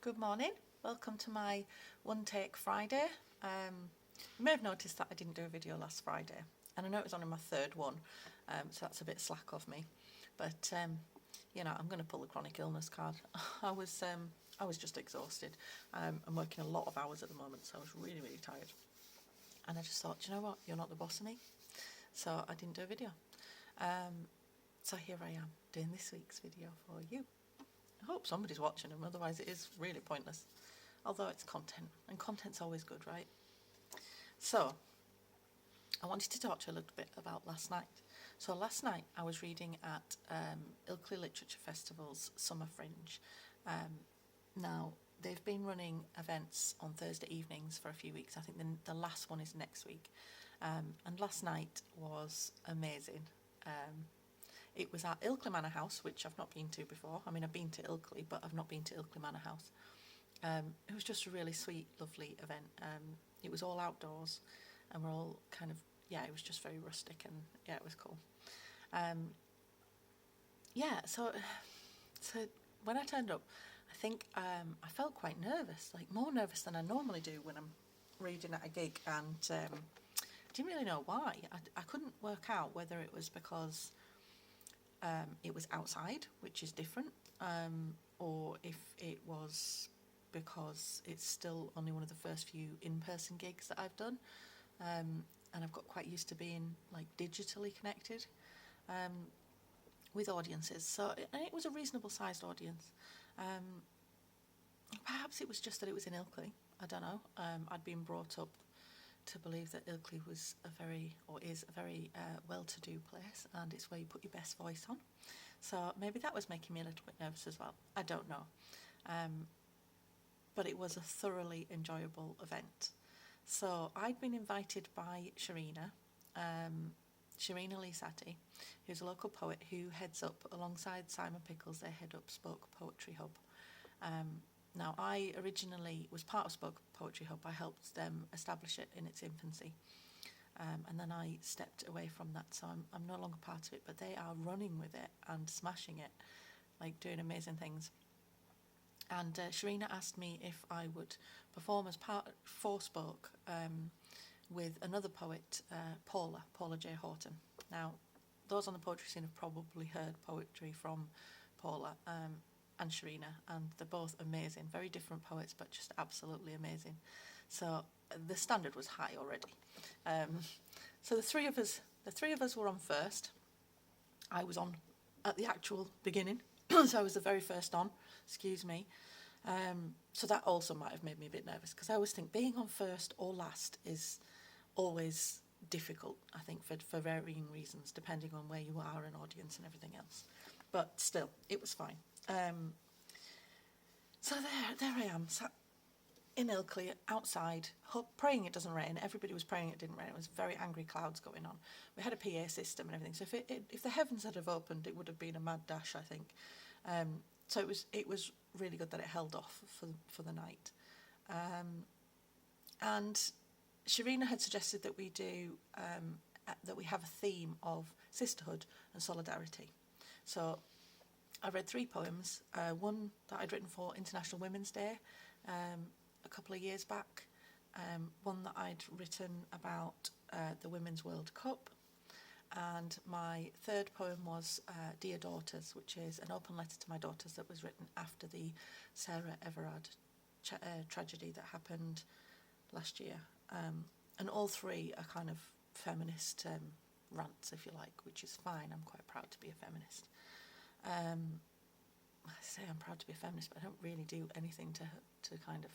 Good morning, welcome to my One Take Friday. You may have noticed that I didn't do a video last Friday, and I know it was only my third one, so that's a bit slack of me. But I'm going to pull the chronic illness card. I was just exhausted. I'm working a lot of hours at the moment, so I was really, really tired. And I just thought, you know what, you're not the boss of me. So I didn't do a video. So here I am, doing this week's video for you. I hope somebody's watching them, otherwise it is really pointless. Although it's content, and content's always good, right? So, I wanted to talk to you a little bit about last night. So last night I was reading at Ilkley Literature Festival's Summer Fringe. Now, they've been running events on Thursday evenings for a few weeks. I think the last one is next week. And last night was amazing. It was at Ilkley Manor House, which I've not been to before. I mean, I've been to Ilkley, but I've not been to Ilkley Manor House. It was just a really sweet, lovely event. It was all outdoors, and we're all kind of, it was just very rustic, and it was cool. So when I turned up, I think I felt quite nervous, like more nervous than I normally do when I'm reading at a gig, and I didn't really know why. I couldn't work out whether it was because it was outside, which is different, or if it was because it's still only one of the first few in-person gigs that I've done, and I've got quite used to being like digitally connected with audiences. So and it was a reasonable sized audience. Perhaps it was just that it was in Ilkley. I don't know. I'd been brought up to believe that Ilkley is a very well-to-do place, and it's where you put your best voice on. So maybe that was making me a little bit nervous as well. I don't know. But it was a thoroughly enjoyable event. So I'd been invited by Sharina Lisati, who's a local poet who heads up, alongside Simon Pickles, they head up Spoke Poetry Hub. Now, I originally was part of Spoke Poetry Hub. I helped them establish it in its infancy. And then I stepped away from that, so I'm no longer part of it, but they are running with it and smashing it, like doing amazing things. And Sharina asked me if I would perform as part for Spoke with another poet, Paula J. Horton. Now, those on the poetry scene have probably heard poetry from Paula and Sharina, and they're both amazing, very different poets, but just absolutely amazing. So the standard was high already. So the three of us were on first. I was on at the actual beginning, so I was the very first on. Excuse me. So that also might have made me a bit nervous, because I always think being on first or last is always difficult, I think, for varying reasons, depending on where you are, an audience and everything else. But still, it was fine. So there I am, sat in Ilkley, outside, praying it doesn't rain. Everybody was praying it didn't rain. It was very angry clouds going on. We had a PA system and everything, so if the heavens had have opened, it would have been a mad dash, I think. So it was really good that it held off for the night. And Sharina had suggested that we do that we have a theme of sisterhood and solidarity. So I read 3 poems, one that I'd written for International Women's Day a couple of years back, one that I'd written about the Women's World Cup, and my third poem was Dear Daughters, which is an open letter to my daughters that was written after the Sarah Everard tragedy that happened last year. And all 3 are kind of feminist rants, if you like, which is fine. I'm quite proud to be a feminist. I say I'm proud to be a feminist, but I don't really do anything to kind of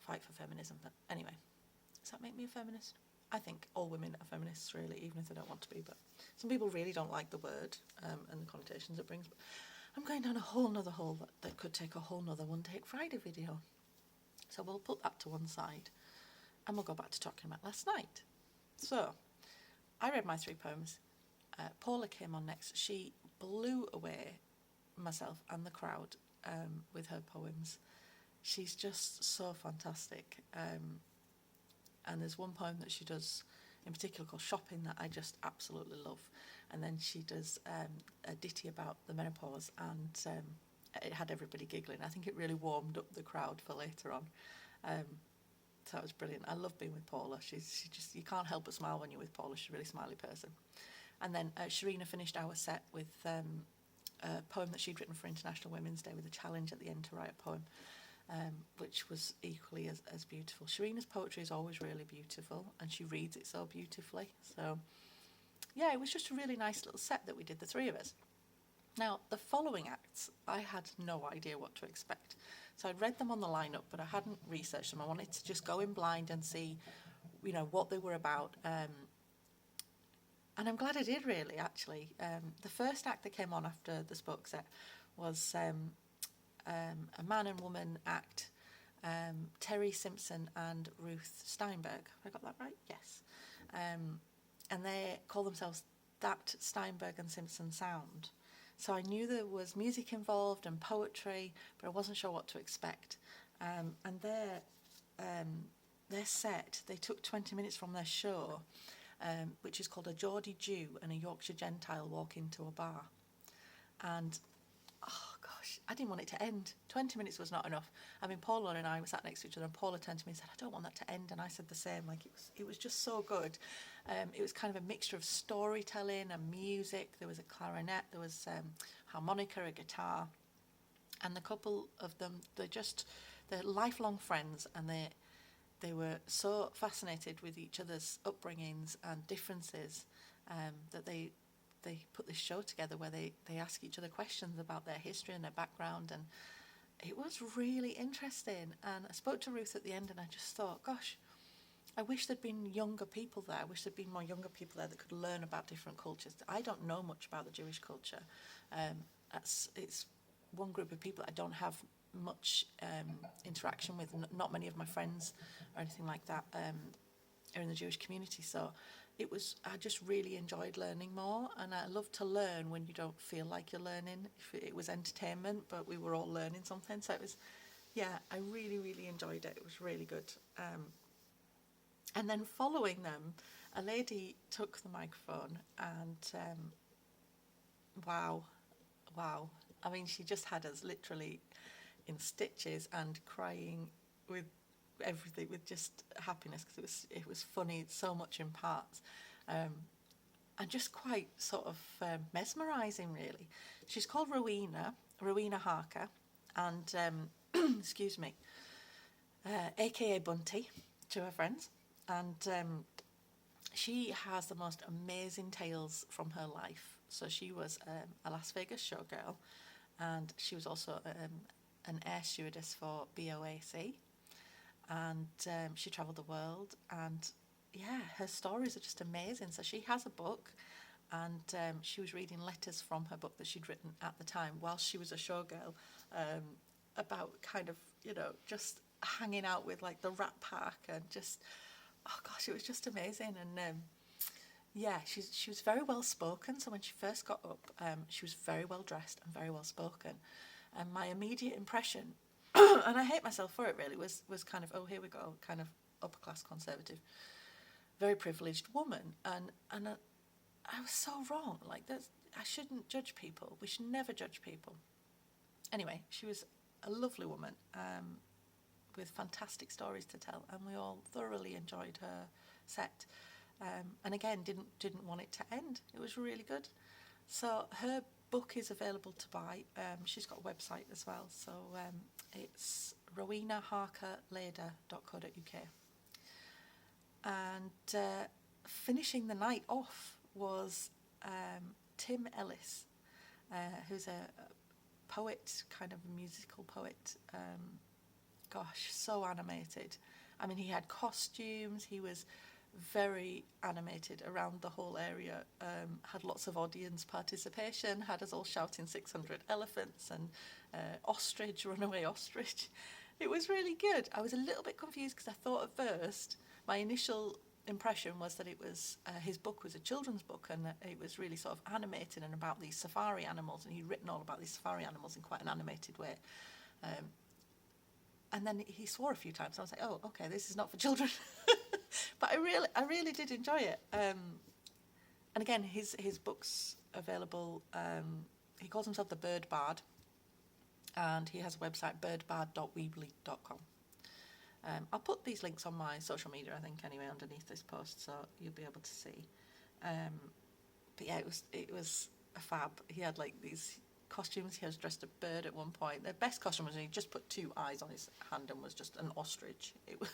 fight for feminism. But anyway, does that make me a feminist? I think all women are feminists, really, even if they don't want to be. But some people really don't like the word and the connotations it brings. But I'm going down a whole nother hole that could take a whole nother One Take Friday video. So we'll put that to one side, and we'll go back to talking about last night. So I read my 3 poems. Paula came on next. She blew away myself and the crowd with her poems. She's just so fantastic. And there's one poem that she does in particular called Shopping that I just absolutely love. And then she does a ditty about the menopause, and it had everybody giggling. I think it really warmed up the crowd for later on. So it was brilliant. I love being with Paula. She just, you can't help but smile when you're with Paula. She's a really smiley person. And then Sharina finished our set with a poem that she'd written for International Women's Day, with a challenge at the end to write a poem, which was equally as beautiful. Sharina's poetry is always really beautiful, and she reads it so beautifully. So, yeah, it was just a really nice little set that we did, the three of us. Now, the following acts, I had no idea what to expect. So I'd read them on the lineup, but I hadn't researched them. I wanted to just go in blind and see, you know, what they were about. And I'm glad I did, really, actually. The first act that came on after the spoke set was a man and woman act, Terry Simpson and Ruth Steinberg. Have I got that right? Yes. And they call themselves That Steinberg and Simpson Sound. So I knew there was music involved and poetry, but I wasn't sure what to expect. And their set, they took 20 minutes from their show, which is called A Geordie Jew and a Yorkshire Gentile Walk into a Bar. And, oh gosh, I didn't want it to end. 20 minutes was not enough. I mean, Paula and I were sat next to each other, and Paula turned to me and said, I don't want that to end. And I said the same. Like, it was just so good. It was kind of a mixture of storytelling and music. There was a clarinet, there was harmonica, a guitar. And the couple of them, they're lifelong friends, and they were so fascinated with each other's upbringings and differences that they put this show together where they ask each other questions about their history and their background, and it was really interesting. And I spoke to Ruth at the end, and I just thought, gosh, I wish there'd been younger people there. I wish there'd been more younger people there that could learn about different cultures. I don't know much about the Jewish culture. It's one group of people I don't have much interaction with. Not many of my friends or anything like that are in the Jewish community. So I just really enjoyed learning more, and I love to learn when you don't feel like you're learning. It was entertainment, but we were all learning something. So it was, yeah, I really, really enjoyed it. It was really good. And then following them, a lady took the microphone and wow. I mean, she just had us literally in stitches and crying with everything, with just happiness, because it was funny, so much in parts, and just quite sort of mesmerising, really. She's called Rowena Harker, and excuse me, aka Bunty to her friends, and she has the most amazing tales from her life. So she was a Las Vegas showgirl, and she was also an air stewardess for BOAC, and she travelled the world, and yeah, her stories are just amazing. So she has a book, and she was reading letters from her book that she'd written at the time while she was a showgirl, about kind of, you know, just hanging out with like the Rat Pack, and just, oh gosh, it was just amazing. And yeah, she was very well spoken. So when she first got up, she was very well dressed and very well spoken. And my immediate impression, and I hate myself for it really, was kind of, oh, here we go, kind of upper class conservative, very privileged woman. And I was so wrong. Like, I shouldn't judge people. We should never judge people. Anyway, she was a lovely woman, with fantastic stories to tell, and we all thoroughly enjoyed her set. And again, didn't want it to end. It was really good. So her book is available to buy. She's got a website as well. So it's rowenaharkerleder.co.uk. And finishing the night off was Tim Ellis, who's a poet, kind of a musical poet. Gosh, so animated. I mean, he had costumes. He was very animated around the whole area, had lots of audience participation, had us all shouting 600 elephants and ostrich, runaway ostrich. It was really good. I was a little bit confused because I thought at first, my initial impression was that it was his book was a children's book, and that it was really sort of animated and about these safari animals, and he'd written all about these safari animals in quite an animated way. And then he swore a few times. I was like, oh, okay, this is not for children. But I really did enjoy it. And again, his book's available. He calls himself the Bird Bard. and he has a website, birdbad.weebly.com. I'll put these links on my social media, I think, anyway, underneath this post, so you'll be able to see. But yeah, it was a fab. He had like these costumes. He was dressed a bird at one point. The best costume was he just put 2 eyes on his hand and was just an ostrich. It was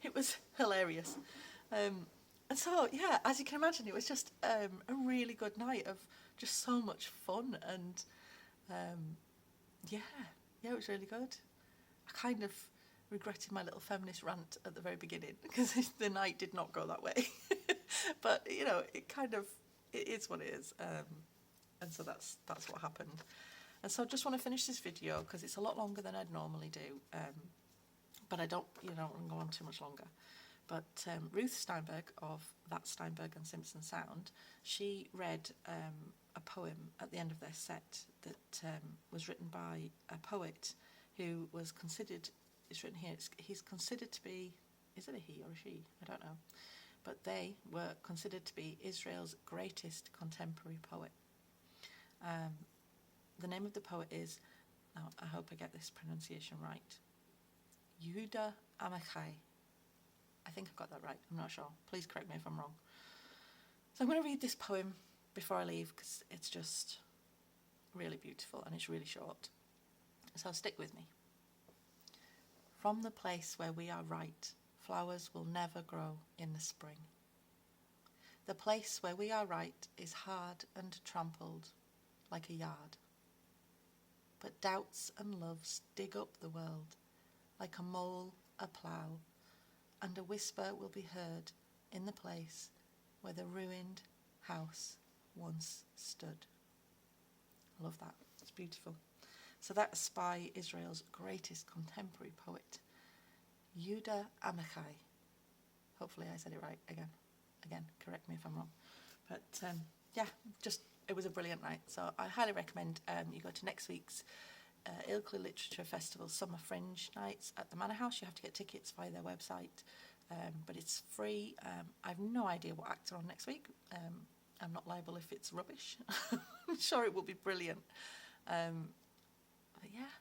it was hilarious. And so yeah, as you can imagine, it was just a really good night of just so much fun, and yeah, it was really good. I kind of regretted my little feminist rant at the very beginning because the night did not go that way. But you know, it is what it is, and so that's what happened. And so I just want to finish this video because it's a lot longer than I'd normally do, but I don't want to go on too much longer. But Ruth Steinberg of That Steinberg and Simpson Sound, she read a poem at the end of their set that was written by a poet who was considered, it's written here, he's considered to be, is it a he or a she? I don't know. But they were considered to be Israel's greatest contemporary poet. The name of the poet is, now I hope I get this pronunciation right, Yehuda Amichai. I think I've got that right, I'm not sure. Please correct me if I'm wrong. So I'm going to read this poem before I leave because it's just really beautiful and it's really short. So stick with me. From the place where we are right, flowers will never grow in the spring. The place where we are right is hard and trampled like a yard. But doubts and loves dig up the world like a mole, a plough, and a whisper will be heard in the place where the ruined house once stood. I love that. It's beautiful. So that's by Israel's greatest contemporary poet, Yehuda Amichai. Hopefully I said it right again. Correct me if I'm wrong. But yeah, it was a brilliant night. So I highly recommend you go to next week's Ilkley Literature Festival Summer Fringe nights at the Manor House. You have to get tickets via their website, but it's free. I have no idea what acts are on next week. I'm not liable if it's rubbish. I'm sure it will be brilliant. But yeah,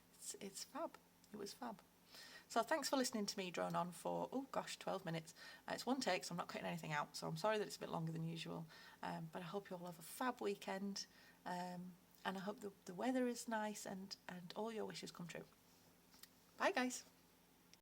it's fab. It was fab. So thanks for listening to me drone on for, 12 minutes. It's one take, so I'm not cutting anything out. So I'm sorry that it's a bit longer than usual. But I hope you all have a fab weekend. And I hope the weather is nice and all your wishes come true. Bye, guys.